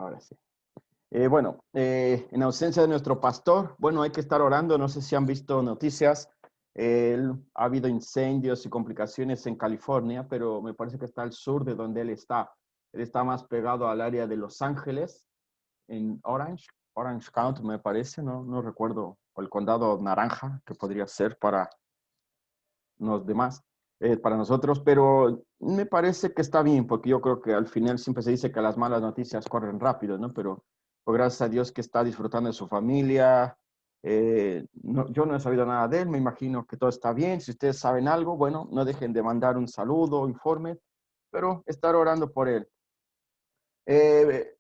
Ahora sí. En ausencia de nuestro pastor, bueno, hay que estar orando. No sé si han visto noticias. Ha habido incendios y complicaciones en California, pero me parece que está al sur de donde él está. Él está más pegado al área de Los Ángeles, en Orange County, me parece. No recuerdo, o el condado naranja, que podría ser para los demás, para nosotros, pero me parece que está bien, porque yo creo que al final siempre se dice que las malas noticias corren rápido, ¿no? Pero pues, gracias a Dios que está disfrutando de su familia. Yo no he sabido nada de él, me imagino que todo está bien. Si ustedes saben algo, bueno, no dejen de mandar un saludo, informe, pero estar orando por él. Eh,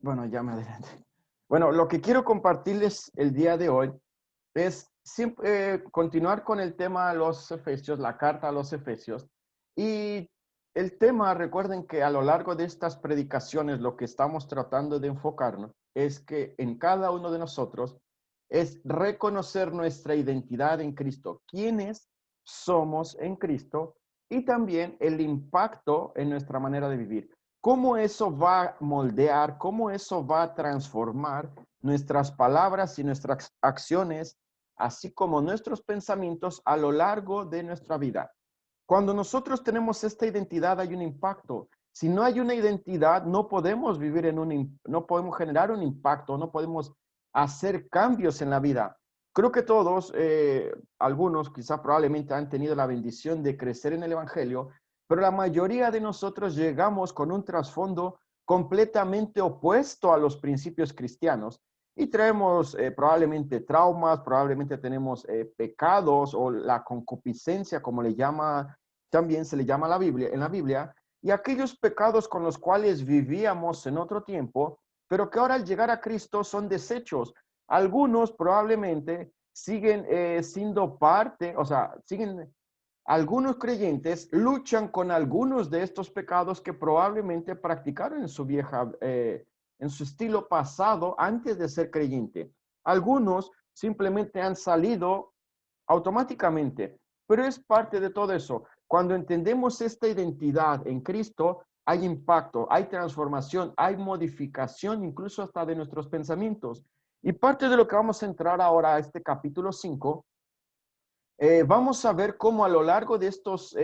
ya me adelanté. Bueno, lo que quiero compartirles el día de hoy es continuar con el tema de los Efesios, la carta a los Efesios. Y el tema, recuerden que a lo largo de estas predicaciones lo que estamos tratando de enfocarnos es que en cada uno de nosotros es reconocer nuestra identidad en Cristo, quiénes somos en Cristo y también el impacto en nuestra manera de vivir. Cómo eso va a moldear, cómo eso va a transformar nuestras palabras y nuestras acciones, así como nuestros pensamientos a lo largo de nuestra vida. Cuando nosotros tenemos esta identidad hay un impacto. Si no hay una identidad, no podemos vivir no podemos generar un impacto, no podemos hacer cambios en la vida. Creo que todos, algunos quizá probablemente han tenido la bendición de crecer en el Evangelio, pero la mayoría de nosotros llegamos con un trasfondo completamente opuesto a los principios cristianos y traemos probablemente traumas, probablemente tenemos pecados o la concupiscencia, como le llama, también se le llama la Biblia, en la Biblia, y aquellos pecados con los cuales vivíamos en otro tiempo, pero que ahora al llegar a Cristo son desechos. Algunos probablemente siguen siendo parte, o sea, algunos creyentes luchan con algunos de estos pecados que probablemente practicaron en su estilo pasado antes de ser creyente. Algunos simplemente han salido automáticamente, pero es parte de todo eso. Cuando entendemos esta identidad en Cristo, hay impacto, hay transformación, hay modificación, incluso hasta de nuestros pensamientos. Y parte de lo que vamos a entrar ahora a este capítulo 5, vamos a ver cómo a lo largo de estos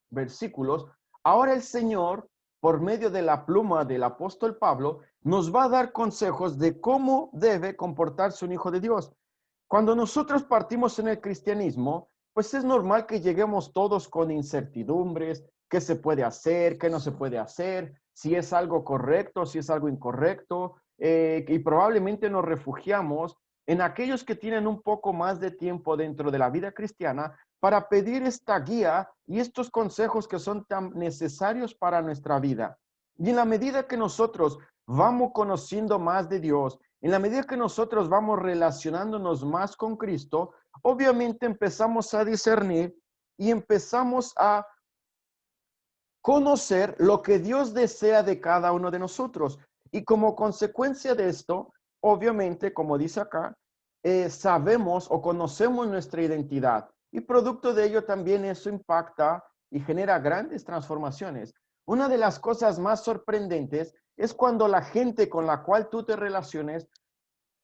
versículos, ahora el Señor, por medio de la pluma del apóstol Pablo, nos va a dar consejos de cómo debe comportarse un hijo de Dios. Cuando nosotros partimos en el cristianismo, pues es normal que lleguemos todos con incertidumbres, qué se puede hacer, qué no se puede hacer, si es algo correcto, si es algo incorrecto, y probablemente nos refugiamos en aquellos que tienen un poco más de tiempo dentro de la vida cristiana para pedir esta guía y estos consejos que son tan necesarios para nuestra vida. Y en la medida que nosotros vamos conociendo más de Dios, en la medida que nosotros vamos relacionándonos más con Cristo, obviamente empezamos a discernir y empezamos a conocer lo que Dios desea de cada uno de nosotros. Y como consecuencia de esto, obviamente, como dice acá, sabemos o conocemos nuestra identidad. Y producto de ello también eso impacta y genera grandes transformaciones. Una de las cosas más sorprendentes es cuando la gente con la cual tú te relaciones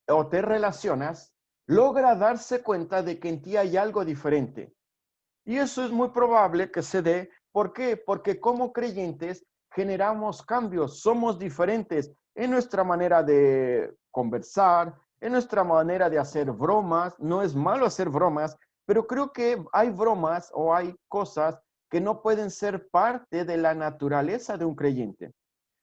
o te relacionas logra darse cuenta de que en ti hay algo diferente. Y eso es muy probable que se dé. ¿Por qué? Porque como creyentes generamos cambios, somos diferentes en nuestra manera de conversar, en nuestra manera de hacer bromas. No es malo hacer bromas, pero creo que hay bromas o hay cosas que no pueden ser parte de la naturaleza de un creyente.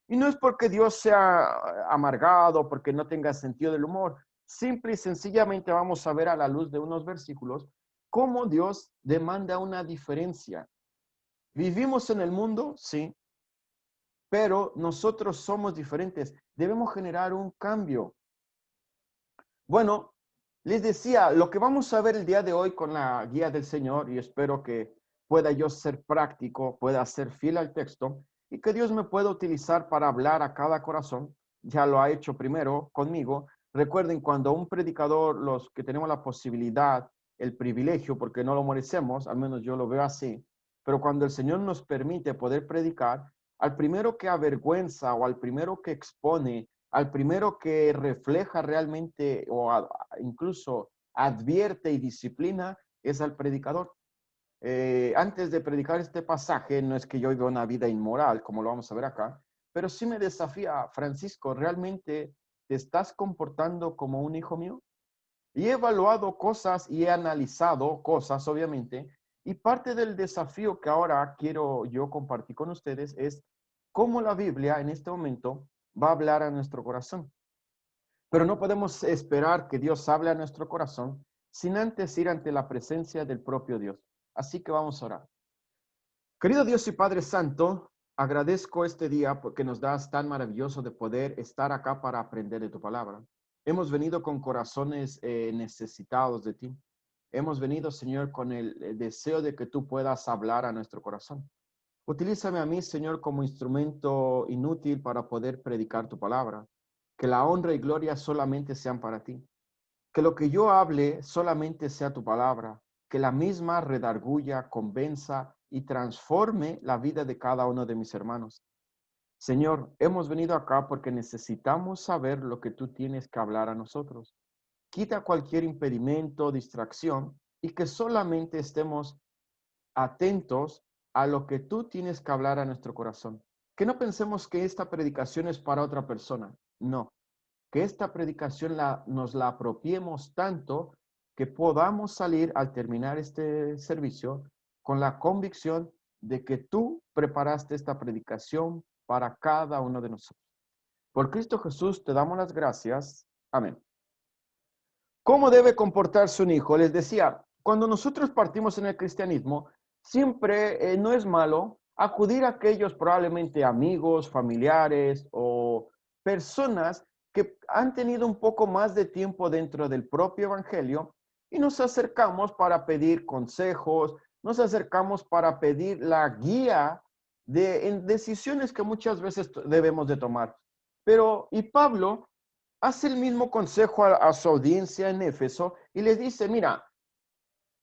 Y no es porque Dios sea amargado, porque no tenga sentido del humor. Simple y sencillamente vamos a ver a la luz de unos versículos cómo Dios demanda una diferencia. Vivimos en el mundo, sí, pero nosotros somos diferentes. Debemos generar un cambio. Bueno, les decía, lo que vamos a ver el día de hoy con la guía del Señor, y espero que pueda yo ser práctico, pueda ser fiel al texto, y que Dios me pueda utilizar para hablar a cada corazón. Ya lo ha hecho primero conmigo. Recuerden, cuando un predicador, los que tenemos la posibilidad, el privilegio, porque no lo merecemos, al menos yo lo veo así, pero cuando el Señor nos permite poder predicar, al primero que avergüenza o al primero que expone, al primero que refleja realmente o incluso advierte y disciplina, es al predicador. Antes de predicar este pasaje, no es que yo viva una vida inmoral, como lo vamos a ver acá, pero sí me desafía, Francisco, ¿realmente te estás comportando como un hijo mío? Y he evaluado cosas y he analizado cosas, obviamente, y parte del desafío que ahora quiero yo compartir con ustedes es cómo la Biblia en este momento va a hablar a nuestro corazón. Pero no podemos esperar que Dios hable a nuestro corazón sin antes ir ante la presencia del propio Dios. Así que vamos a orar. Querido Dios y Padre Santo, agradezco este día porque nos das tan maravilloso de poder estar acá para aprender de tu palabra. Hemos venido con corazones necesitados de ti. Hemos venido, Señor, con el deseo de que tú puedas hablar a nuestro corazón. Utilízame a mí, Señor, como instrumento inútil para poder predicar tu palabra. Que la honra y gloria solamente sean para ti. Que lo que yo hable solamente sea tu palabra, que la misma redarguya, convenza y transforme la vida de cada uno de mis hermanos. Señor, hemos venido acá porque necesitamos saber lo que tú tienes que hablar a nosotros. Quita cualquier impedimento, distracción y que solamente estemos atentos a lo que tú tienes que hablar a nuestro corazón. Que no pensemos que esta predicación es para otra persona. No, que esta predicación nos la apropiemos tanto que podamos salir al terminar este servicio con la convicción de que tú preparaste esta predicación para cada uno de nosotros. Por Cristo Jesús te damos las gracias. Amén. ¿Cómo debe comportarse un hijo? Les decía, cuando nosotros partimos en el cristianismo, siempre no es malo acudir a aquellos probablemente amigos, familiares o personas que han tenido un poco más de tiempo dentro del propio evangelio y nos acercamos para pedir consejos, nos acercamos para pedir la guía en decisiones que muchas veces debemos de tomar. Y Pablo hace el mismo consejo a su audiencia en Éfeso y les dice, mira,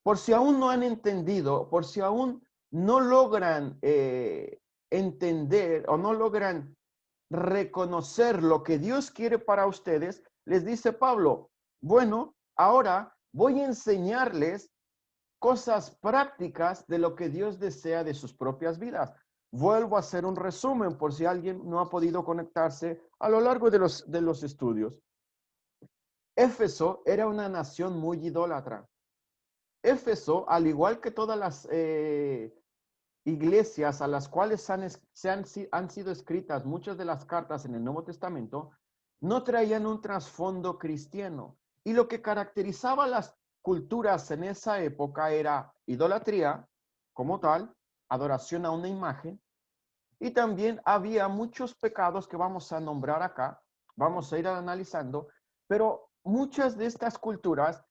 por si aún no han entendido, por si aún no logran entender o no logran reconocer lo que Dios quiere para ustedes, les dice Pablo, bueno, ahora voy a enseñarles cosas prácticas de lo que Dios desea de sus propias vidas. Vuelvo a hacer un resumen por si alguien no ha podido conectarse a lo largo de los estudios. Éfeso era una nación muy idólatra. Éfeso, al igual que todas las iglesias a las cuales han sido escritas muchas de las cartas en el Nuevo Testamento, no traían un trasfondo cristiano. Y lo que caracterizaba las culturas en esa época era idolatría como tal, adoración a una imagen, y también había muchos pecados que vamos a nombrar acá, vamos a ir analizando, pero muchas de estas culturas,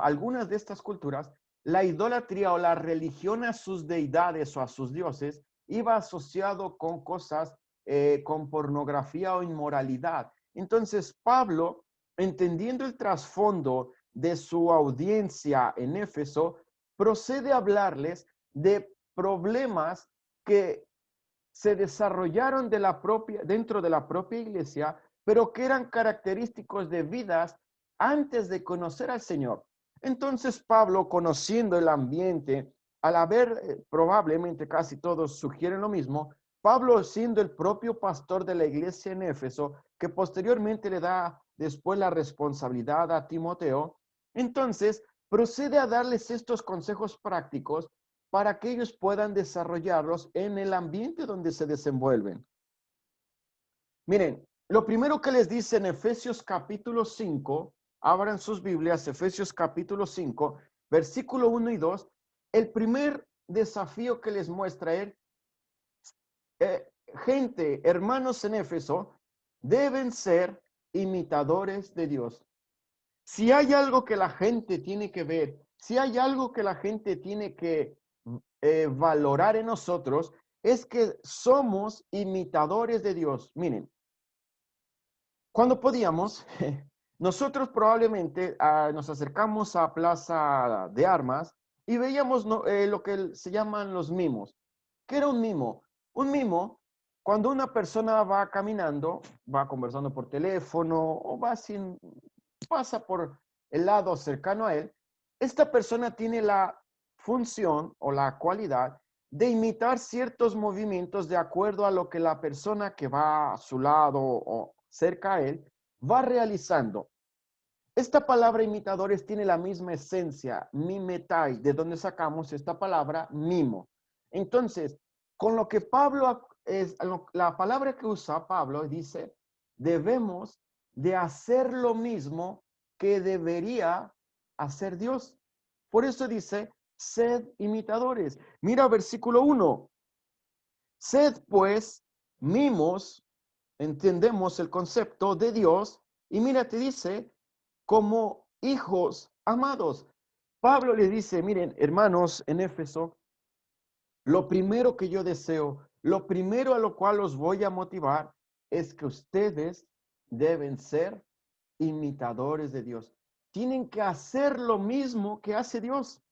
algunas de estas culturas, la idolatría o la religión a sus deidades o a sus dioses iba asociado con cosas, con pornografía o inmoralidad. Entonces, Pablo, entendiendo el trasfondo de su audiencia en Éfeso, procede a hablarles de problemas que se desarrollaron dentro de la propia iglesia, pero que eran característicos de vidas antes de conocer al Señor. Entonces Pablo, conociendo el ambiente, al haber probablemente casi todos sugieren lo mismo, Pablo siendo el propio pastor de la iglesia en Éfeso, que posteriormente le da después la responsabilidad a Timoteo, entonces procede a darles estos consejos prácticos para que ellos puedan desarrollarlos en el ambiente donde se desenvuelven. Miren, lo primero que les dice en Efesios capítulo 5, abran sus Biblias, Efesios capítulo 5, versículo 1 y 2, el primer desafío que les muestra es, gente, hermanos en Éfeso, deben ser imitadores de Dios. Si hay algo que la gente tiene que ver, si hay algo que la gente tiene que valorar en nosotros, es que somos imitadores de Dios. Miren, cuando podíamos, nosotros probablemente nos acercamos a Plaza de Armas y veíamos lo que se llaman los mimos. ¿Qué era un mimo? Un mimo, cuando una persona va caminando, va conversando por teléfono o pasa por el lado cercano a él, esta persona tiene la función o la cualidad de imitar ciertos movimientos de acuerdo a lo que la persona que va a su lado o cerca a él va realizando. Esta palabra imitadores tiene la misma esencia, mimetai, de donde sacamos esta palabra mimo. Entonces, con lo que Pablo la palabra que usa Pablo dice, debemos de hacer lo mismo que debería hacer Dios. Por eso dice, sed imitadores. Mira versículo 1. Sed pues mimos, entendemos el concepto de Dios, y mira, te dice, como hijos amados. Pablo le dice, miren, hermanos, en Éfeso, lo primero que yo deseo, lo primero a lo cual os voy a motivar es que ustedes deben ser imitadores de Dios. Tienen que hacer lo mismo que hace Dios.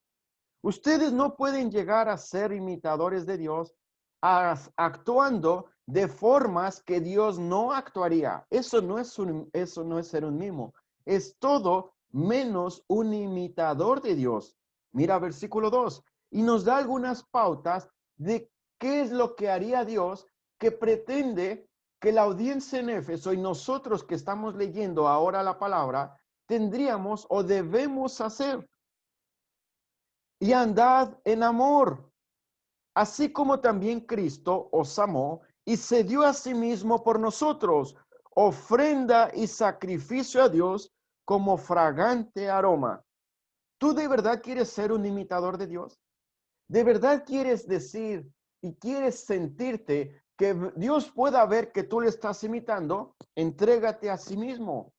Ustedes no pueden llegar a ser imitadores de Dios actuando de formas que Dios no actuaría. Eso no es ser un mimo. Es todo menos un imitador de Dios. Mira versículo 2 y nos da algunas pautas de qué es lo que haría Dios que pretende que la audiencia en Éfeso y nosotros que estamos leyendo ahora la palabra tendríamos o debemos hacer. Y andad en amor, así como también Cristo os amó y se dio a sí mismo por nosotros, ofrenda y sacrificio a Dios como fragante aroma. ¿Tú de verdad quieres ser un imitador de Dios? ¿De verdad quieres decir y quieres sentirte que Dios pueda ver que tú le estás imitando? Entrégate a sí mismo.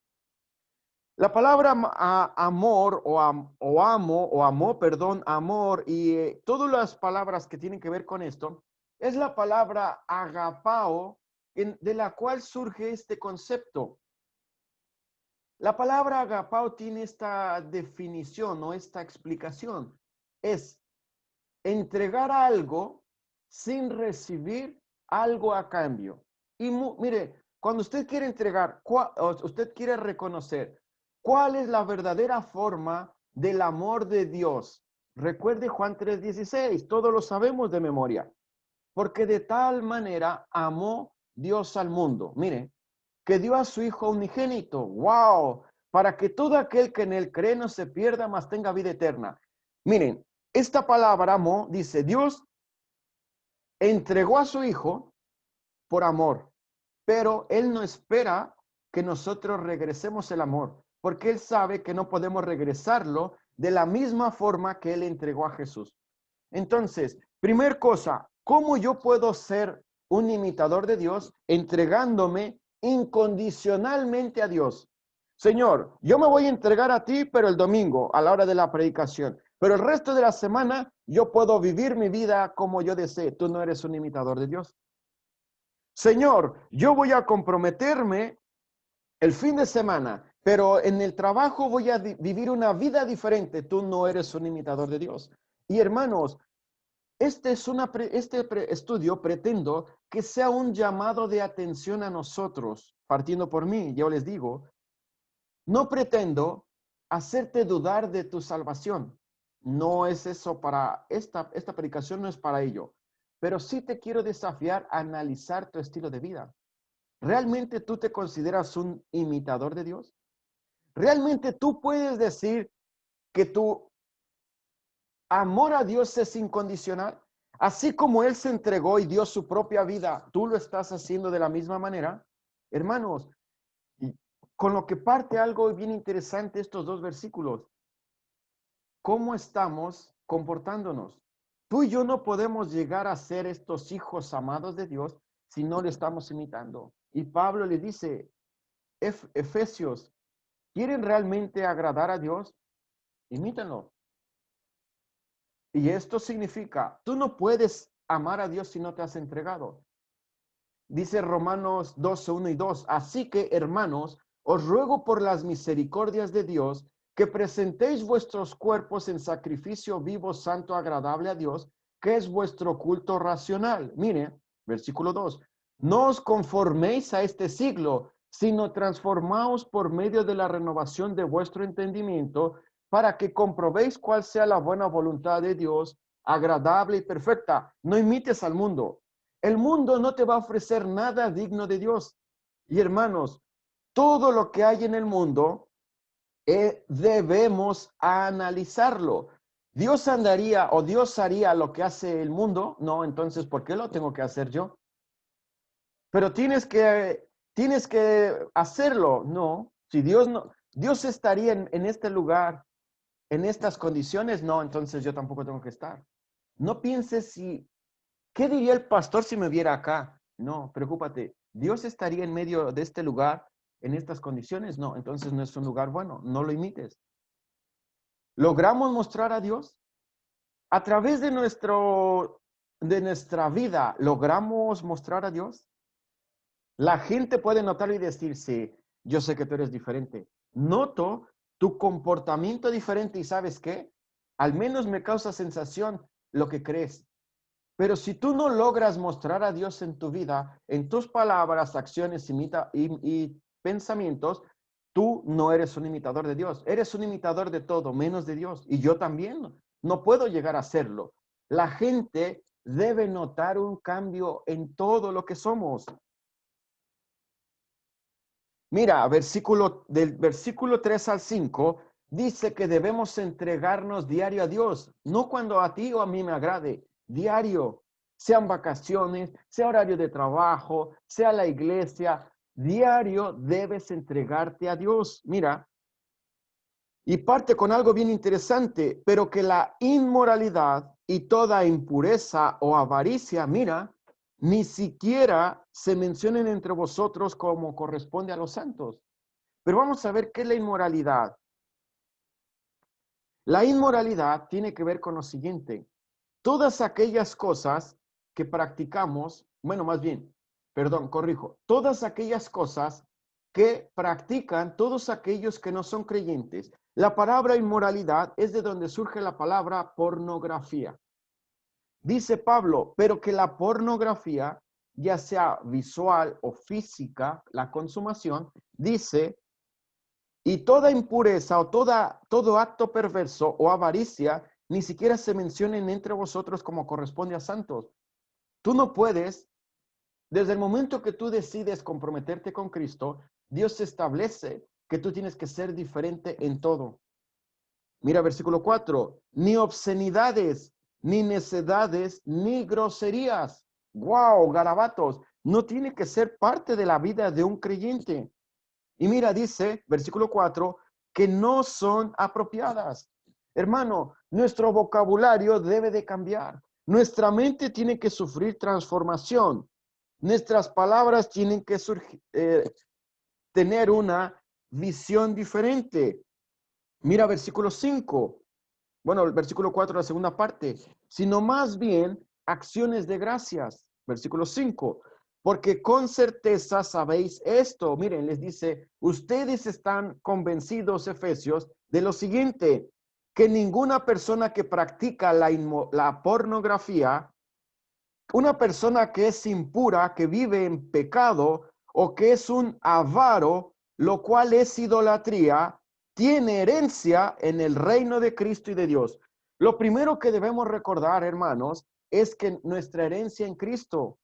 La palabra amor o amo o amó, perdón, amor y todas las palabras que tienen que ver con esto, es la palabra agapao de la cual surge este concepto. La palabra agapao tiene esta definición o esta explicación. Es entregar algo sin recibir algo a cambio. Y mire, cuando usted quiere entregar, usted quiere reconocer cuál es la verdadera forma del amor de Dios. Recuerde Juan 3:16, todos lo sabemos de memoria. Porque de tal manera amó Dios al mundo. Mire, que dio a su Hijo unigénito. ¡Wow! Para que todo aquel que en él cree no se pierda, mas tenga vida eterna. Miren, esta palabra amó, dice, Dios entregó a su Hijo por amor, pero Él no espera que nosotros regresemos el amor, porque Él sabe que no podemos regresarlo de la misma forma que Él entregó a Jesús. Entonces, primer cosa, ¿cómo yo puedo ser un imitador de Dios entregándome incondicionalmente a Dios? Señor, yo me voy a entregar a ti, pero el domingo a la hora de la predicación. Pero el resto de la semana yo puedo vivir mi vida como yo desee. Tú no eres un imitador de Dios. Señor, yo voy a comprometerme el fin de semana, pero en el trabajo voy a vivir una vida diferente. Tú no eres un imitador de Dios. Y hermanos, este estudio pretendo que sea un llamado de atención a nosotros, partiendo por mí. Yo les digo, no pretendo hacerte dudar de tu salvación. No es eso para esta predicación, no es para ello. Pero sí te quiero desafiar a analizar tu estilo de vida. ¿Realmente tú te consideras un imitador de Dios? ¿Realmente tú puedes decir que tu amor a Dios es incondicional? Así como Él se entregó y dio su propia vida, ¿tú lo estás haciendo de la misma manera? Hermanos, con lo que parte algo bien interesante estos dos versículos. ¿Cómo estamos comportándonos? Tú y yo no podemos llegar a ser estos hijos amados de Dios si no le estamos imitando. Y Pablo le dice, Efesios, ¿quieren realmente agradar a Dios? Imítenlo. Y esto significa, tú no puedes amar a Dios si no te has entregado. Dice Romanos 12, 1 y 2. Así que, hermanos, os ruego por las misericordias de Dios que presentéis vuestros cuerpos en sacrificio vivo, santo, agradable a Dios, que es vuestro culto racional. Mire, Versículo 2. No os conforméis a este siglo, sino transformaos por medio de la renovación de vuestro entendimiento, para que comprobéis cuál sea la buena voluntad de Dios, agradable y perfecta. No imites al mundo. El mundo no te va a ofrecer nada digno de Dios. Y hermanos, todo lo que hay en el mundo debemos analizarlo. ¿Dios andaría o Dios haría lo que hace el mundo? No, entonces, ¿por qué lo tengo que hacer yo? Pero tienes que hacerlo. No, si Dios no, Dios estaría en este lugar, en estas condiciones, no, entonces yo tampoco tengo que estar. No pienses ¿qué diría el pastor si me viera acá? No, preocúpate. ¿Dios estaría en medio de este lugar, en estas condiciones? No, entonces no es un lugar bueno, no lo imites. ¿Logramos mostrar a Dios? A través de nuestra vida, ¿logramos mostrar a Dios? La gente puede notarlo y decir, sí, yo sé que tú eres diferente. Noto tu comportamiento diferente y ¿sabes qué? Al menos me causa sensación lo que crees. Pero si tú no logras mostrar a Dios en tu vida, en tus palabras, acciones y pensamientos, tú no eres un imitador de Dios. Eres un imitador de todo, menos de Dios. Y yo también no puedo llegar a hacerlo. La gente debe notar un cambio en todo lo que somos. Mira, del versículo 3 al 5, dice que debemos entregarnos diario a Dios, no cuando a ti o a mí me agrade, diario, sean vacaciones, sea horario de trabajo, sea la iglesia, diario debes entregarte a Dios. Mira, y parte con algo bien interesante, pero que la inmoralidad y toda impureza o avaricia, mira, ni siquiera se mencionen entre vosotros como corresponde a los santos. Pero vamos a ver qué es la inmoralidad. La inmoralidad tiene que ver con lo siguiente. Todas aquellas cosas que practicamos, bueno, más bien, perdón, corrijo, todas aquellas cosas que practican todos aquellos que no son creyentes. La palabra inmoralidad es de donde surge la palabra pornografía. Dice Pablo, pero que la pornografía, ya sea visual o física, la consumación, dice, y toda impureza o todo acto perverso o avaricia ni siquiera se mencionen entre vosotros como corresponde a santos. Tú no puedes, desde el momento que tú decides comprometerte con Cristo, Dios establece que tú tienes que ser diferente en todo. Mira versículo 4, ni obscenidades, ni necedades, ni groserías. ¡Wow! Garabatos. No tiene que ser parte de la vida de un creyente. Y mira, dice, versículo 4, que no son apropiadas. Hermano, nuestro vocabulario debe de cambiar. Nuestra mente tiene que sufrir transformación. Nuestras palabras tienen que tener una visión diferente. Mira versículo 5. Bueno, el versículo 4, la segunda parte. Sino más bien acciones de gracias. Versículo 5. Porque con certeza sabéis esto. Miren, les dice, ustedes están convencidos, Efesios, de lo siguiente, que ninguna persona que practica la pornografía, una persona que es impura, que vive en pecado o que es un avaro, lo cual es idolatría, tiene herencia en el reino de Cristo y de Dios. Lo primero que debemos recordar, hermanos, es que nuestra herencia en Cristo,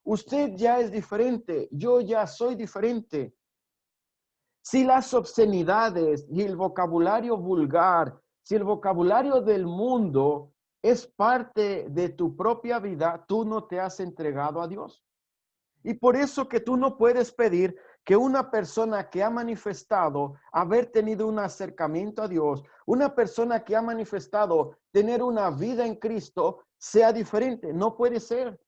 usted ya es diferente, yo ya soy diferente. Si las obscenidades y el vocabulario vulgar, si el vocabulario del mundo es parte de tu propia vida, tú no te has entregado a Dios. Y por eso que tú no puedes pedir que una persona que ha manifestado haber tenido un acercamiento a Dios, una persona que ha manifestado tener una vida en Cristo, sea diferente. No puede ser.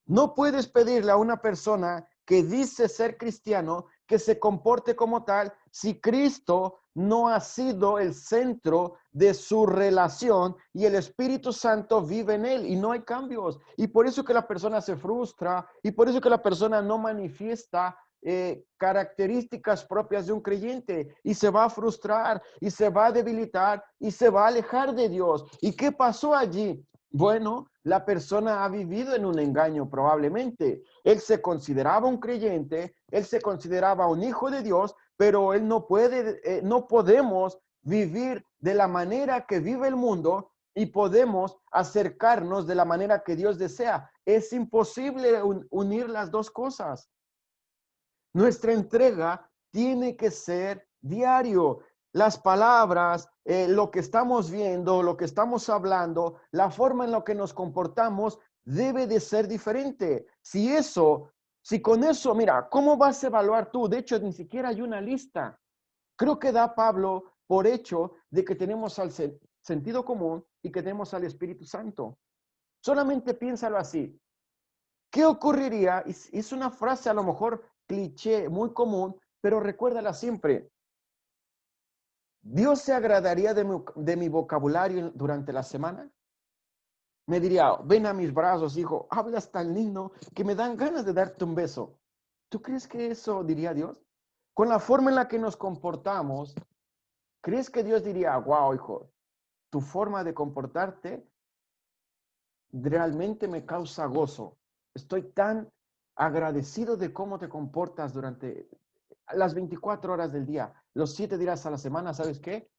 No puedes pedirle a una persona que dice ser cristiano que se comporte como tal si Cristo no ha sido el centro de su relación y el Espíritu Santo vive en él y no hay cambios. Y por eso que la persona se frustra y por eso que la persona no manifiesta características propias de un creyente y se va a frustrar y se va a debilitar y se va a alejar de Dios. ¿Y qué pasó allí? Bueno, la persona ha vivido en un engaño probablemente. Él se consideraba un creyente, él se consideraba un hijo de Dios, pero él no puede, no podemos vivir de la manera que vive el mundo y podemos acercarnos de la manera que Dios desea. Es imposible unir las dos cosas. Nuestra entrega tiene que ser diario. Las palabras, lo que estamos viendo, lo que estamos hablando, la forma en la que nos comportamos debe de ser diferente. Si con eso, mira, ¿cómo vas a evaluar tú? De hecho, ni siquiera hay una lista. Creo que da Pablo por hecho de que tenemos al sentido común y que tenemos al Espíritu Santo. Solamente piénsalo así. ¿Qué ocurriría? Es una frase a lo mejor cliché, muy común, pero recuérdala siempre. ¿Dios se agradaría de mi vocabulario durante la semana? Me diría, ven a mis brazos, hijo, hablas tan lindo que me dan ganas de darte un beso. ¿Tú crees que eso diría Dios? Con la forma en la que nos comportamos, ¿crees que Dios diría, wow, hijo, tu forma de comportarte realmente me causa gozo? Estoy tan agradecido de cómo te comportas durante las 24 horas del día, los 7 días a la semana. ¿Sabes qué?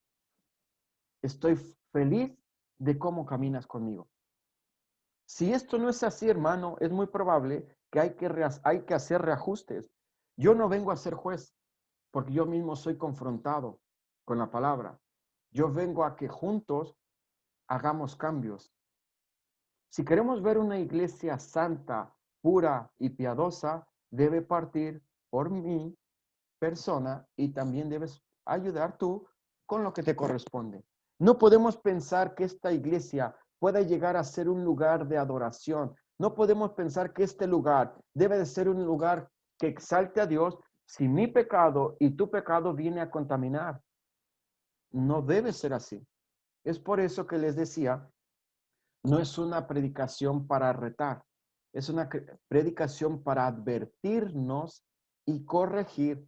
Estoy feliz de cómo caminas conmigo. Si esto no es así, hermano, es muy probable que hay que hacer reajustes. Yo no vengo a ser juez, porque yo mismo soy confrontado con la palabra. Yo vengo a que juntos hagamos cambios. Si queremos ver una iglesia santa, pura y piadosa, debe partir por mi persona y también debes ayudar tú con lo que te corresponde. No podemos pensar que esta iglesia pueda llegar a ser un lugar de adoración. No podemos pensar que este lugar debe de ser un lugar que exalte a Dios si mi pecado y tu pecado viene a contaminar. No debe ser así. Es por eso que les decía, no es una predicación para retar, es una predicación para advertirnos y corregir.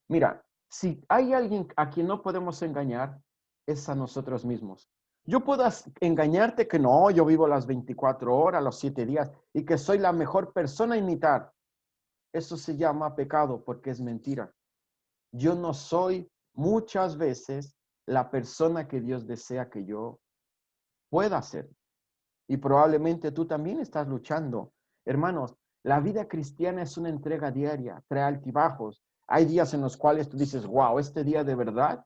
Mira, si hay alguien a quien no podemos engañar, es a nosotros mismos. Yo puedo engañarte que no, yo vivo las 24 horas, los 7 días y que soy la mejor persona a imitar. Eso se llama pecado porque es mentira. Yo no soy muchas veces la persona que Dios desea que yo pueda ser. Y probablemente tú también estás luchando. Hermanos, la vida cristiana es una entrega diaria, trae altibajos. Hay días en los cuales tú dices, wow, este día de verdad,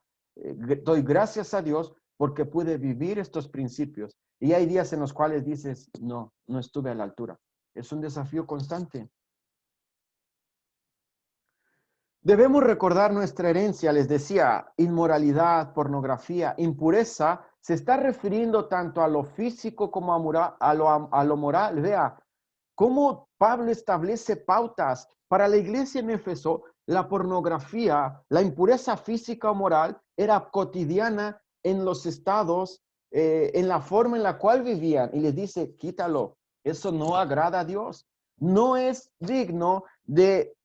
doy gracias a Dios porque pude vivir estos principios. Y hay días en los cuales dices, no, no estuve a la altura. Es un desafío constante. Debemos recordar nuestra herencia, les decía, inmoralidad, pornografía, impureza, se está refiriendo tanto a lo físico como a lo moral. Vea, cómo Pablo establece pautas para la iglesia en Éfeso. La pornografía, la impureza física o moral era cotidiana en los estados, en la forma en la cual vivían. Y les dice, quítalo, eso no agrada a Dios. No es digno de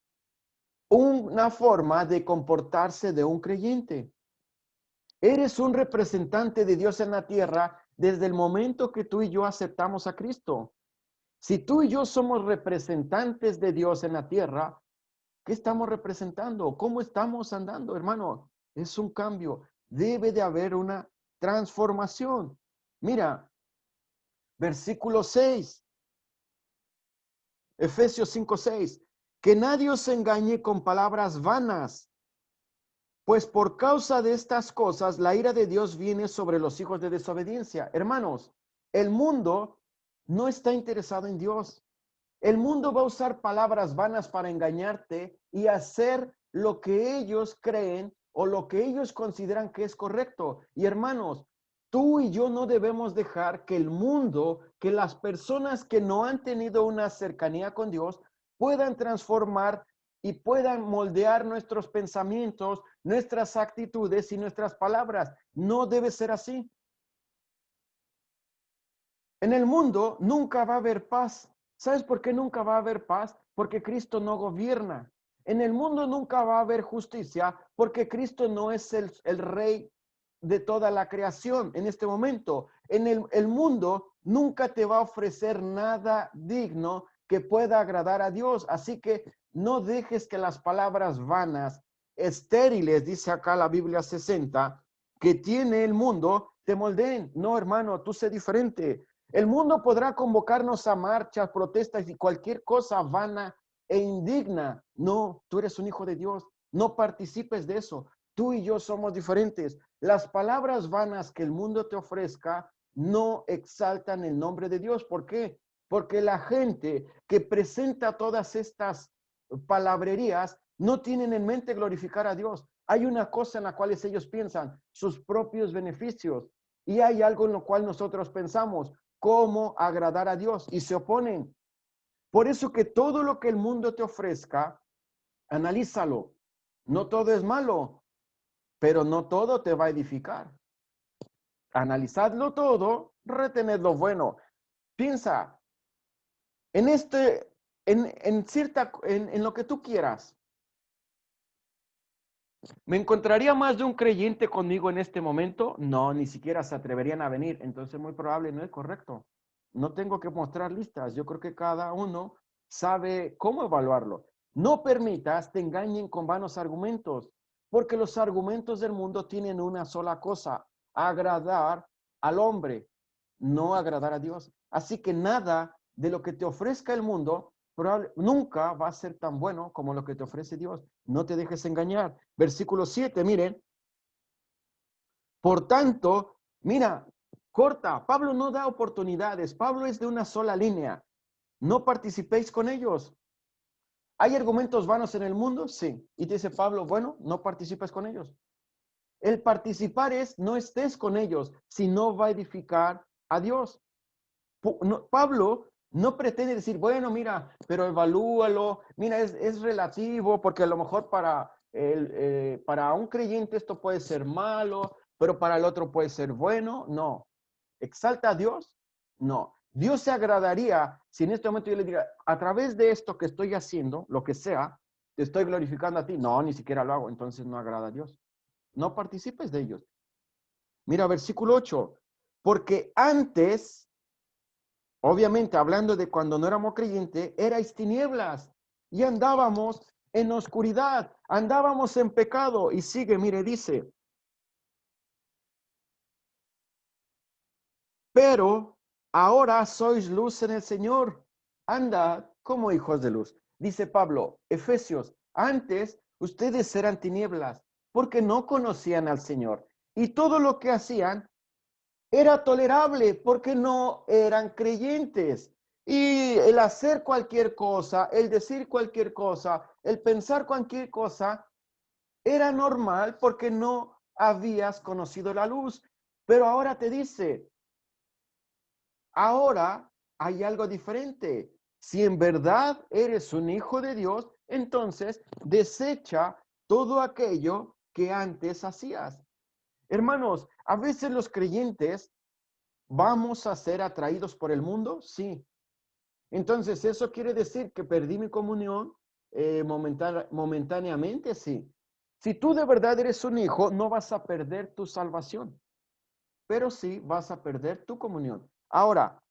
una forma de comportarse de un creyente. Eres un representante de Dios en la tierra desde el momento que tú y yo aceptamos a Cristo. Si tú y yo somos representantes de Dios en la tierra, ¿qué estamos representando? ¿Cómo estamos andando, hermano? Es un cambio. Debe de haber una transformación. Mira, versículo 6, Efesios 5:6. Que nadie os engañe con palabras vanas, pues por causa de estas cosas, la ira de Dios viene sobre los hijos de desobediencia. Hermanos, el mundo no está interesado en Dios. El mundo va a usar palabras vanas para engañarte y hacer lo que ellos creen o lo que ellos consideran que es correcto. Y hermanos, tú y yo no debemos dejar que el mundo, que las personas que no han tenido una cercanía con Dios, puedan transformar y puedan moldear nuestros pensamientos, nuestras actitudes y nuestras palabras. No debe ser así. En el mundo nunca va a haber paz. ¿Sabes por qué nunca va a haber paz? Porque Cristo no gobierna. En el mundo nunca va a haber justicia porque Cristo no es el rey. de toda la creación en este momento. El mundo nunca te va a ofrecer nada digno que pueda agradar a Dios. Así que no dejes que las palabras vanas, estériles, dice acá la Biblia 60, que tiene el mundo, te moldeen. No, hermano, tú sé diferente. El mundo podrá convocarnos a marchas, protestas y cualquier cosa vana e indigna. No, tú eres un hijo de Dios. No participes de eso. Tú y yo somos diferentes. Las palabras vanas que el mundo te ofrezca no exaltan el nombre de Dios. ¿Por qué? Porque la gente que presenta todas estas palabrerías no tienen en mente glorificar a Dios. Hay una cosa en la cual ellos piensan, sus propios beneficios, y hay algo en lo cual nosotros pensamos, cómo agradar a Dios, y se oponen. Por eso que todo lo que el mundo te ofrezca, analízalo. No todo es malo, pero no todo te va a edificar. Analizadlo todo, retened lo bueno. Piensa en lo que tú quieras. ¿Me encontraría más de un creyente conmigo en este momento? No, ni siquiera se atreverían a venir. Entonces, muy probable no es correcto. No tengo que mostrar listas. Yo creo que cada uno sabe cómo evaluarlo. No permitas te engañen con vanos argumentos, porque los argumentos del mundo tienen una sola cosa: agradar al hombre, no agradar a Dios. Así que nada de lo que te ofrezca el mundo nunca va a ser tan bueno como lo que te ofrece Dios. No te dejes engañar. Versículo 7, miren. Por tanto, mira, corta. Pablo no da oportunidades. Pablo es de una sola línea. No participéis con ellos. ¿Hay argumentos vanos en el mundo? Sí. Y te dice Pablo, bueno, no participes con ellos. El participar es no estés con ellos, si no va a edificar a Dios. Pablo no pretende decir, bueno, mira, pero evalúalo, mira, es relativo, porque a lo mejor para un creyente esto puede ser malo, pero para el otro puede ser bueno. No. ¿Exalta a Dios? No. Dios se agradaría si en este momento yo le diga, a través de esto que estoy haciendo, lo que sea, te estoy glorificando a ti. No, ni siquiera lo hago, entonces no agrada a Dios. No participes de ellos. Mira, versículo 8, porque antes, obviamente, hablando de cuando no éramos creyentes, erais tinieblas y andábamos en oscuridad, andábamos en pecado. Y sigue, mire, dice, pero ahora sois luz en el Señor. Andad como hijos de luz. Dice Pablo, Efesios, antes ustedes eran tinieblas porque no conocían al Señor. Y todo lo que hacían era tolerable porque no eran creyentes. Y el hacer cualquier cosa, el decir cualquier cosa, el pensar cualquier cosa, era normal porque no habías conocido la luz. Pero ahora te dice, ahora hay algo diferente. Si en verdad eres un hijo de Dios, entonces desecha todo aquello que antes hacías. Hermanos, a veces los creyentes ¿vamos a ser atraídos por el mundo? Sí. Entonces, ¿eso quiere decir que perdí mi comunión momentáneamente? Sí. Si tú de verdad eres un hijo, no vas a perder tu salvación, pero sí vas a perder tu comunión. Ahora,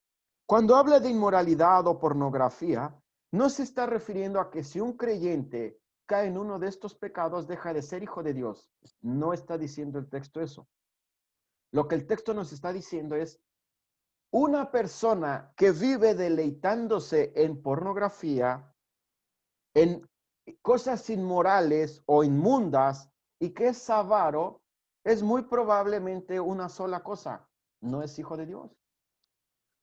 cuando habla de inmoralidad o pornografía, no se está refiriendo a que si un creyente cae en uno de estos pecados, deja de ser hijo de Dios. No está diciendo el texto eso. Lo que el texto nos está diciendo es, una persona que vive deleitándose en pornografía, en cosas inmorales o inmundas y que es avaro, es muy probablemente una sola cosa: no es hijo de Dios.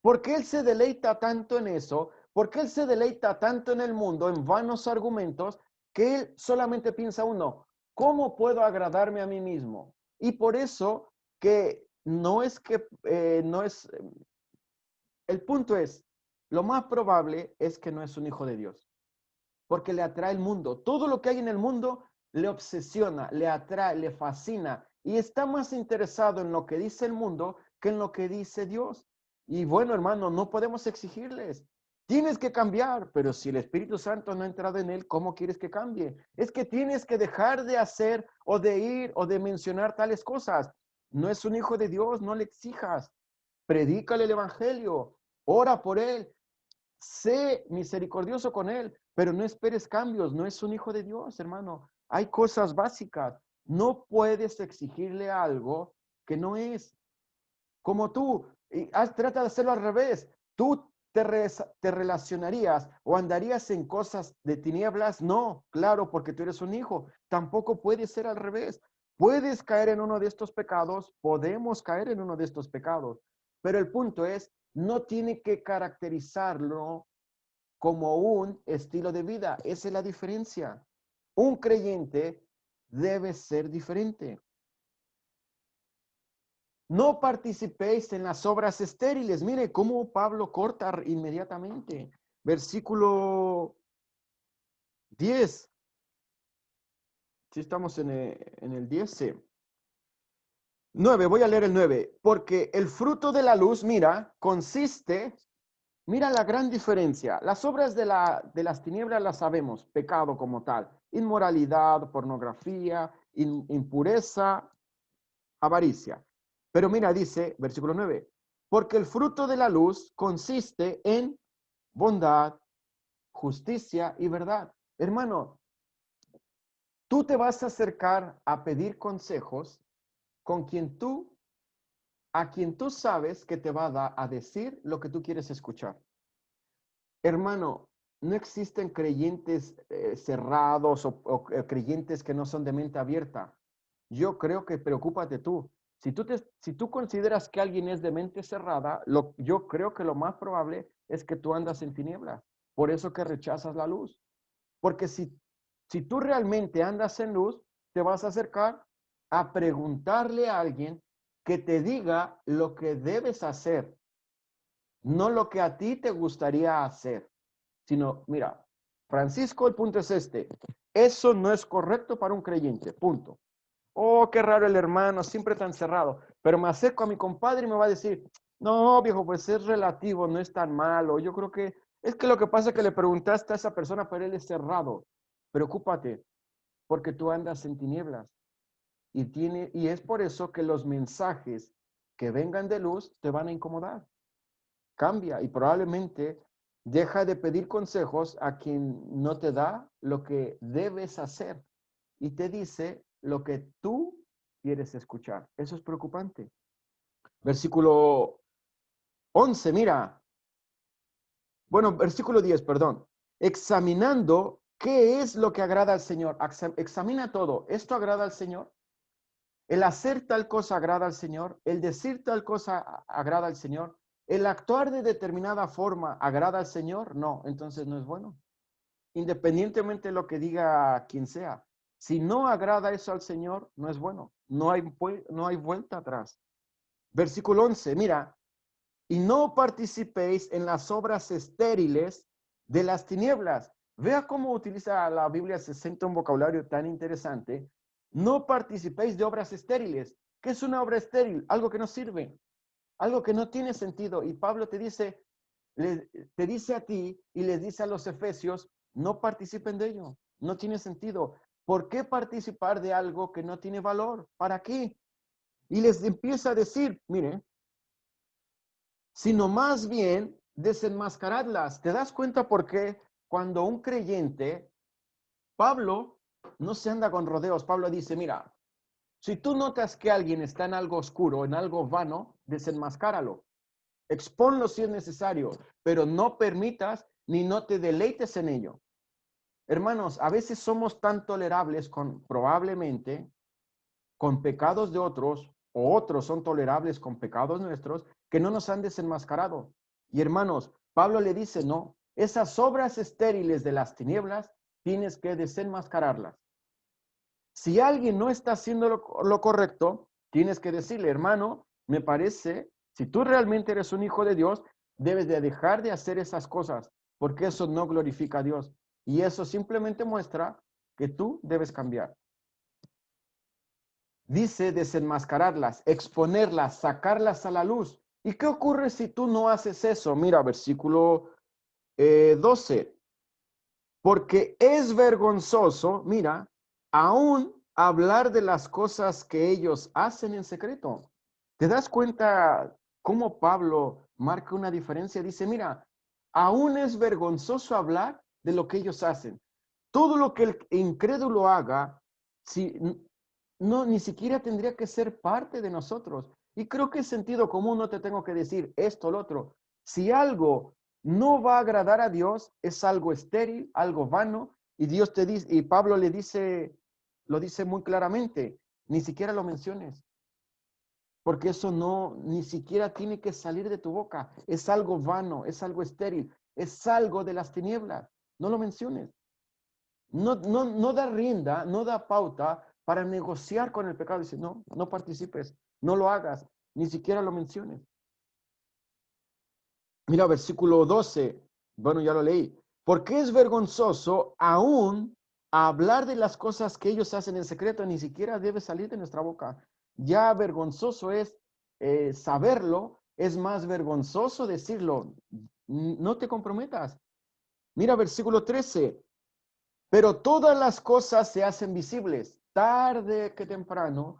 ¿Por qué él se deleita tanto en eso? ¿Por qué él se deleita tanto en el mundo, en vanos argumentos, que él solamente piensa uno, ¿cómo puedo agradarme a mí mismo? Y por eso no es el punto es, lo más probable es que no es un hijo de Dios, porque le atrae el mundo. Todo lo que hay en el mundo le obsesiona, le atrae, le fascina y está más interesado en lo que dice el mundo que en lo que dice Dios. Y bueno, hermano, no podemos exigirles. Tienes que cambiar, pero si el Espíritu Santo no ha entrado en él, ¿cómo quieres que cambie? Es que tienes que dejar de hacer o de ir o de mencionar tales cosas. no es un hijo de Dios, no le exijas. Predícale el evangelio, ora por él, sé misericordioso con él, pero no esperes cambios, no es un hijo de Dios, hermano. Hay cosas básicas. No puedes exigirle algo que no es. Como tú, trata de hacerlo al revés. Tú te relacionarías o andarías en cosas de tinieblas. No, claro, porque tú eres un hijo. Tampoco puede ser al revés. Puedes caer en uno de estos pecados, podemos caer en uno de estos pecados, pero el punto es, no tiene que caracterizarlo como un estilo de vida. Esa es la diferencia. Un creyente debe ser diferente. No participéis en las obras estériles. Mire cómo Pablo corta inmediatamente. Versículo 10. Si estamos en el 10, sí. 9, voy a leer el 9. Porque el fruto de la luz, mira, consiste, mira la gran diferencia. Las obras de las tinieblas las sabemos, pecado como tal, inmoralidad, pornografía, impureza, avaricia. Pero mira, dice, versículo 9, porque el fruto de la luz consiste en bondad, justicia y verdad. Hermano, tú te vas a acercar a pedir consejos con a quien tú sabes que te va a decir lo que tú quieres escuchar. Hermano, no existen creyentes cerrados o creyentes que no son de mente abierta. Yo creo que preocúpate tú. Si tú consideras que alguien es de mente cerrada, yo creo que lo más probable es que tú andas en tinieblas. Por eso que rechazas la luz. Porque si tú realmente andas en luz, te vas a acercar a preguntarle a alguien que te diga lo que debes hacer, no lo que a ti te gustaría hacer, sino, mira, Francisco, el punto es este, eso no es correcto para un creyente, punto. Oh, qué raro el hermano, siempre tan cerrado, pero me acerco a mi compadre y me va a decir, no, viejo, pues es relativo, no es tan malo, yo creo que, es que lo que pasa es que le preguntaste a esa persona, pero él es cerrado, preocúpate, porque tú andas en tinieblas, y es por eso que los mensajes que vengan de luz te van a incomodar. Cambia y probablemente deja de pedir consejos a quien no te da lo que debes hacer y te dice lo que tú quieres escuchar. Eso es preocupante. Versículo 11, mira. Bueno, versículo 10, perdón. Examinando qué es lo que agrada al Señor. Examina todo. ¿Esto agrada al Señor? El hacer tal cosa agrada al Señor, el decir tal cosa agrada al Señor, el actuar de determinada forma agrada al Señor, no, entonces no es bueno. Independientemente de lo que diga quien sea, si no agrada eso al Señor, no es bueno. No hay vuelta atrás. Versículo 11, mira, y no participéis en las obras estériles de las tinieblas. Vea cómo utiliza la Biblia 60 un vocabulario tan interesante. No participéis de obras estériles. ¿Qué es una obra estéril? Algo que no sirve, algo que no tiene sentido. Y Pablo te dice a ti y les dice a los efesios, no participen de ello. No tiene sentido. ¿Por qué participar de algo que no tiene valor? ¿Para qué? Y les empieza a decir, mire, sino más bien desenmascaradlas. ¿Te das cuenta por qué cuando un creyente, Pablo no se anda con rodeos? Pablo dice, mira, si tú notas que alguien está en algo oscuro, en algo vano, desenmascáralo. Exponlo si es necesario, pero no permitas ni no te deleites en ello. Hermanos, a veces somos tan tolerables probablemente con pecados de otros, o otros son tolerables con pecados nuestros, que no nos han desenmascarado. Y hermanos, Pablo le dice, no, esas obras estériles de las tinieblas, tienes que desenmascararlas. Si alguien no está haciendo lo correcto, tienes que decirle, hermano, me parece, si tú realmente eres un hijo de Dios, debes de dejar de hacer esas cosas, porque eso no glorifica a Dios. Y eso simplemente muestra que tú debes cambiar. Dice desenmascararlas, exponerlas, sacarlas a la luz. ¿Y qué ocurre si tú no haces eso? Mira, versículo 12. Porque es vergonzoso, mira, aún hablar de las cosas que ellos hacen en secreto. ¿Te das cuenta cómo Pablo marca una diferencia? Dice, mira, aún es vergonzoso hablar de lo que ellos hacen. Todo lo que el incrédulo haga, si, no, ni siquiera tendría que ser parte de nosotros. Y creo que es sentido común, no te tengo que decir esto o lo otro. Si algo no va a agradar a Dios, es algo estéril, algo vano, y Dios te dice, y Pablo le dice, lo dice muy claramente, ni siquiera lo menciones, porque eso no, ni siquiera tiene que salir de tu boca. Es algo vano, es algo estéril, es algo de las tinieblas. No lo menciones. No da rienda, no da pauta para negociar con el pecado. Dice, no, no participes, no lo hagas, ni siquiera lo menciones. Mira, versículo 12, bueno, ya lo leí. Porque es vergonzoso aún hablar de las cosas que ellos hacen en secreto, ni siquiera debe salir de nuestra boca. Ya vergonzoso es saberlo, es más vergonzoso decirlo. No te comprometas. Mira, versículo 13. Pero todas las cosas se hacen visibles, tarde que temprano.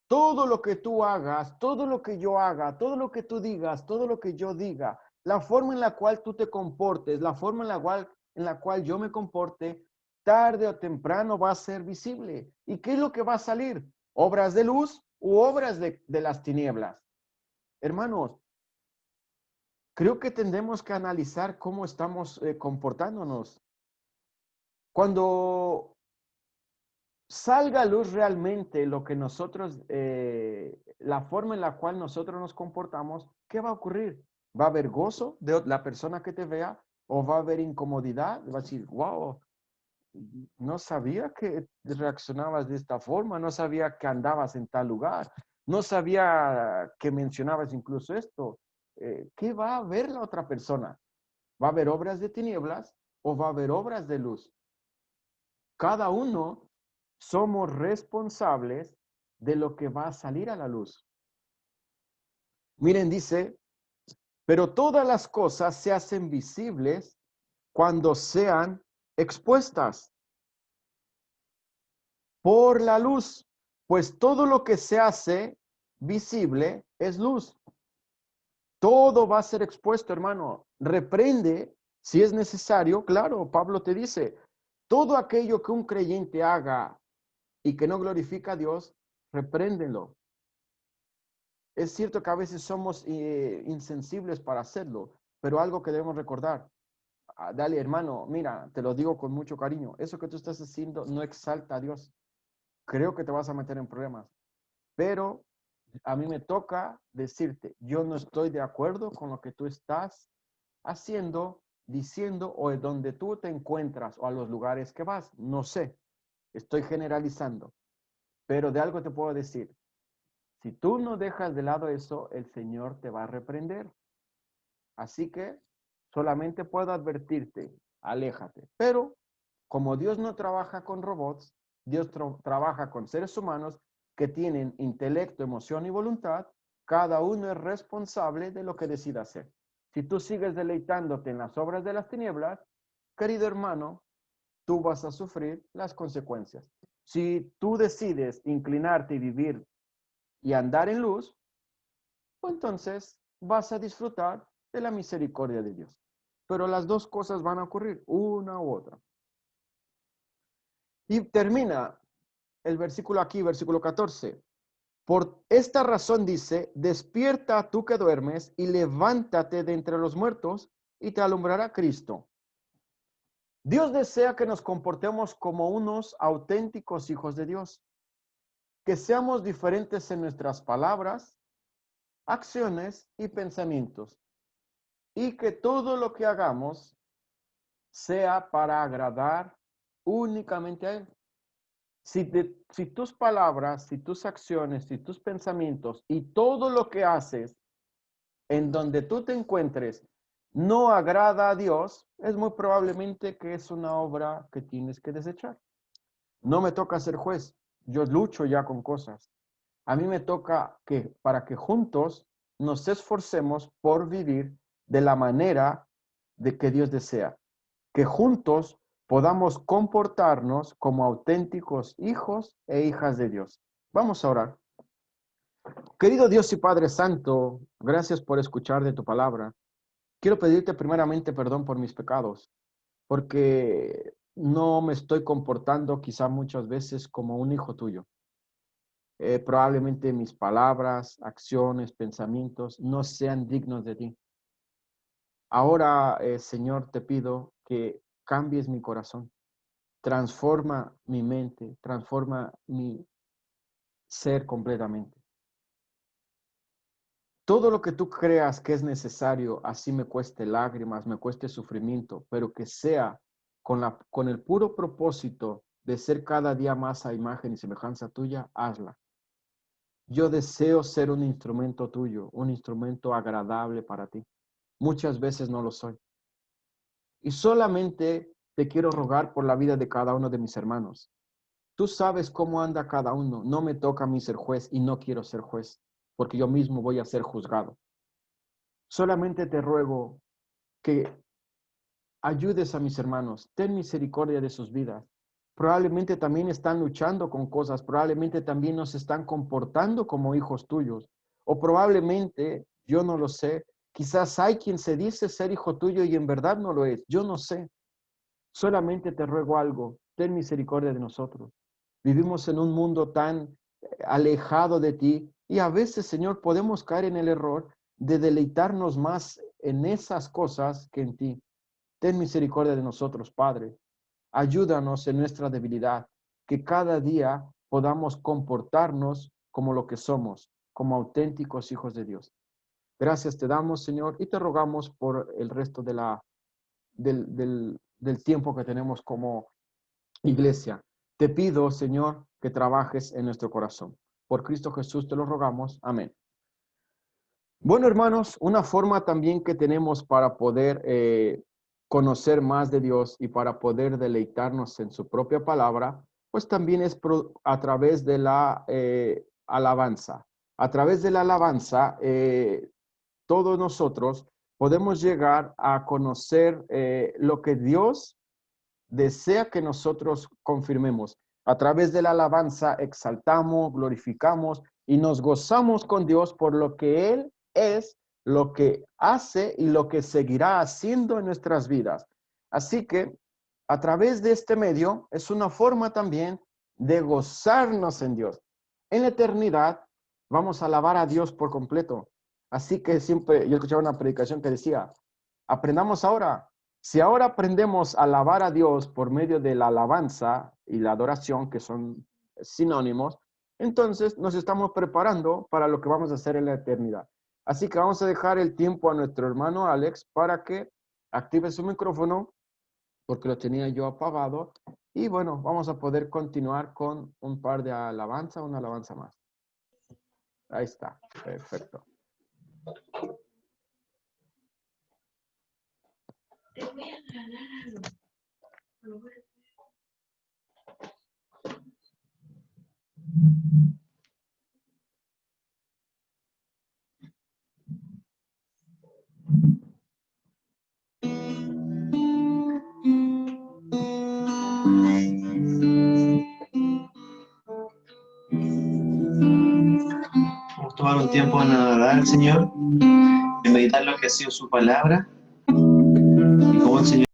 Todo lo que tú hagas, todo lo que yo haga, todo lo que tú digas, todo lo que yo diga, la forma en la cual tú te comportes, la forma en la cual yo me comporte, tarde o temprano va a ser visible. ¿Y qué es lo que va a salir? ¿Obras de luz u obras de las tinieblas? Hermanos, creo que tendremos que analizar cómo estamos comportándonos. Cuando salga a luz realmente lo que nosotros, la forma en la cual nosotros nos comportamos, ¿qué va a ocurrir? ¿Va a haber gozo de la persona que te vea o va a haber incomodidad? Va a decir, wow, no sabía que reaccionabas de esta forma, no sabía que andabas en tal lugar, no sabía que mencionabas incluso esto. ¿Qué va a ver la otra persona? ¿Va a haber obras de tinieblas o va a haber obras de luz? Cada uno somos responsables de lo que va a salir a la luz. Miren, dice, pero todas las cosas se hacen visibles cuando sean expuestas por la luz, pues todo lo que se hace visible es luz. Todo va a ser expuesto, hermano. Reprende si es necesario. Claro, Pablo te dice, todo aquello que un creyente haga y que no glorifica a Dios, repréndelo. Es cierto que a veces somos insensibles para hacerlo, pero algo que debemos recordar, dale hermano, mira, te lo digo con mucho cariño, eso que tú estás haciendo no exalta a Dios. Creo que te vas a meter en problemas, pero a mí me toca decirte, yo no estoy de acuerdo con lo que tú estás haciendo, diciendo o de donde tú te encuentras o a los lugares que vas. No sé, estoy generalizando, pero de algo te puedo decir. Si tú no dejas de lado eso, el Señor te va a reprender. Así que solamente puedo advertirte, aléjate. Pero como Dios no trabaja con robots, Dios trabaja con seres humanos que tienen intelecto, emoción y voluntad, cada uno es responsable de lo que decida hacer. Si tú sigues deleitándote en las obras de las tinieblas, querido hermano, tú vas a sufrir las consecuencias. Si tú decides inclinarte y vivir y andar en luz, pues entonces vas a disfrutar de la misericordia de Dios. Pero las dos cosas van a ocurrir, una u otra. Y termina el versículo aquí, versículo 14. Por esta razón dice, despierta tú que duermes y levántate de entre los muertos y te alumbrará Cristo. Dios desea que nos comportemos como unos auténticos hijos de Dios, que seamos diferentes en nuestras palabras, acciones y pensamientos, y que todo lo que hagamos sea para agradar únicamente a Él. Si tus palabras, si tus acciones, si tus pensamientos y todo lo que haces en donde tú te encuentres no agrada a Dios, es muy probablemente que es una obra que tienes que desechar. No me toca ser juez, yo lucho ya con cosas. A mí me toca que para que juntos nos esforcemos por vivir de la manera de que Dios desea. Que juntos podamos comportarnos como auténticos hijos e hijas de Dios. Vamos a orar. Querido Dios y Padre Santo, gracias por escuchar de tu palabra. Quiero pedirte primeramente perdón por mis pecados, porque no me estoy comportando quizá muchas veces como un hijo tuyo. Probablemente mis palabras, acciones, pensamientos no sean dignos de ti. Ahora, Señor, te pido que cambies mi corazón, transforma mi mente, transforma mi ser completamente. Todo lo que tú creas que es necesario, así me cueste lágrimas, me cueste sufrimiento, pero que sea con el puro propósito de ser cada día más a imagen y semejanza tuya, hazla. Yo deseo ser un instrumento tuyo, un instrumento agradable para ti. Muchas veces no lo soy. Y solamente te quiero rogar por la vida de cada uno de mis hermanos. Tú sabes cómo anda cada uno. No me toca a mí ser juez y no quiero ser juez, porque yo mismo voy a ser juzgado. Solamente te ruego que ayudes a mis hermanos, ten misericordia de sus vidas. Probablemente también están luchando con cosas, probablemente también no se están comportando como hijos tuyos, o probablemente, yo no lo sé, quizás hay quien se dice ser hijo tuyo y en verdad no lo es, yo no sé. Solamente te ruego algo, ten misericordia de nosotros. Vivimos en un mundo tan alejado de ti y a veces, Señor, podemos caer en el error de deleitarnos más en esas cosas que en ti. Ten misericordia de nosotros, Padre. Ayúdanos en nuestra debilidad, que cada día podamos comportarnos como lo que somos, como auténticos hijos de Dios. Gracias te damos, Señor, y te rogamos por el resto del tiempo que tenemos como iglesia. Te pido, Señor, que trabajes en nuestro corazón. Por Cristo Jesús te lo rogamos. Amén. Bueno, hermanos, una forma también que tenemos para poder conocer más de Dios y para poder deleitarnos en su propia palabra, pues también es a través de la alabanza. A través de la alabanza, todos nosotros podemos llegar a conocer lo que Dios desea que nosotros confirmemos. A través de la alabanza exaltamos, glorificamos y nos gozamos con Dios por lo que Él es, lo que hace y lo que seguirá haciendo en nuestras vidas. Así que a través de este medio es una forma también de gozarnos en Dios. En la eternidad vamos a alabar a Dios por completo. Así que siempre, yo escuchaba una predicación que decía, aprendamos ahora. Si ahora aprendemos a alabar a Dios por medio de la alabanza y la adoración, que son sinónimos, entonces nos estamos preparando para lo que vamos a hacer en la eternidad. Así que vamos a dejar el tiempo a nuestro hermano Alex para que active su micrófono, porque lo tenía yo apagado. Y bueno, vamos a poder continuar con un par de alabanza, una alabanza más. Ahí está, perfecto. Te voy a ganar algo. Vamos a tomar un tiempo en adorar al Señor, en meditar lo que ha sido su palabra y cómo el Señor